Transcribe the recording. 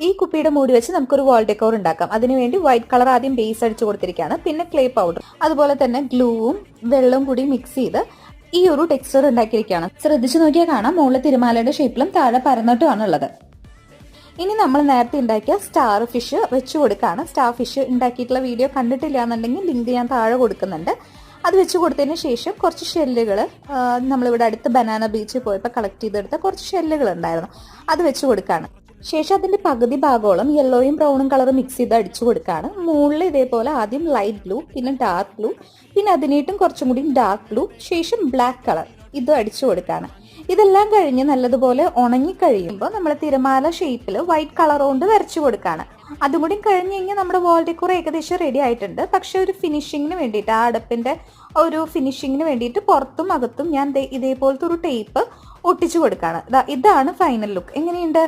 ഈ കുപ്പിയുടെ മൂടി വെച്ച് നമുക്കൊരു വാൾ ഡെക്കോർ ഉണ്ടാക്കാം. അതിനുവേണ്ടി വൈറ്റ് കളർ ആദ്യം ബേസ് അടിച്ചു കൊടുത്തിരിക്കുകയാണ്. പിന്നെ ക്ലേ പൗഡർ, അതുപോലെ തന്നെ ഗ്ലൂവും വെള്ളവും കൂടി മിക്സ് ചെയ്ത് ഈ ഒരു ടെക്സ്ചർ ഉണ്ടാക്കിയിരിക്കുകയാണ്. ശ്രദ്ധിച്ചു നോക്കിയാൽ കാണാം മുകളിൽ തിരമാലയുടെ ഷേപ്പിലും താഴെ പരന്നിട്ടുമാണ് ഉള്ളത്. ഇനി നമ്മൾ നേരത്തെ ഉണ്ടാക്കിയ സ്റ്റാർ ഫിഷ് വെച്ച് കൊടുക്കുകയാണ്. സ്റ്റാർ ഫിഷ് ഉണ്ടാക്കിയിട്ടുള്ള വീഡിയോ കണ്ടിട്ടില്ല എന്നുണ്ടെങ്കിൽ ലിങ്ക് ഞാൻ താഴെ കൊടുക്കുന്നുണ്ട്. അത് വെച്ച് കൊടുത്തതിന് ശേഷം കുറച്ച് ഷെല്ലുകൾ, നമ്മളിവിടെ അടുത്ത് ബനാന ബീച്ചിൽ പോയപ്പോൾ കളക്ട് ചെയ്തെടുത്ത കുറച്ച് ഷെല്ലുകൾ ഉണ്ടായിരുന്നു, അത് വെച്ച് കൊടുക്കുകയാണ്. ശേഷം അതിന്റെ പകുതി ഭാഗോളം യെല്ലോയും ബ്രൗണും കളർ മിക്സ് ചെയ്ത് അടിച്ചു കൊടുക്കുകയാണ്. മുകളിൽ ഇതേപോലെ ആദ്യം ലൈറ്റ് ബ്ലൂ, പിന്നെ ഡാർക്ക് ബ്ലൂ, പിന്നെ അതിനേറ്റും കുറച്ചും കൂടി ഡാർക്ക് ബ്ലൂ, ശേഷം ബ്ലാക്ക് കളർ ഇത് അടിച്ചു കൊടുക്കുകയാണ്. ഇതെല്ലാം കഴിഞ്ഞ് നല്ലതുപോലെ ഉണങ്ങി കഴിയുമ്പോൾ നമ്മൾ തിരമാല ഷേപ്പിൽ വൈറ്റ് കളർ കൊണ്ട് വരച്ചു കൊടുക്കുകയാണ്. അതും കൂടി കഴിഞ്ഞ് കഴിഞ്ഞാൽ നമ്മുടെ വാൾ ഡെക്കോർ ഏകദേശം റെഡി ആയിട്ടുണ്ട്. പക്ഷെ ഒരു ഫിനിഷിങ്ങിന് വേണ്ടിയിട്ട്, ആ അടുപ്പിന്റെ ഒരു ഫിനിഷിങ്ങിന് വേണ്ടിയിട്ട് പുറത്തും അകത്തും ഞാൻ ഇതേപോലത്തെ ഒരു ടേപ്പ് ഒട്ടിച്ചു കൊടുക്കുകയാണ്. ഇതാണ് ഫൈനൽ ലുക്ക്. എങ്ങനെയുണ്ട്?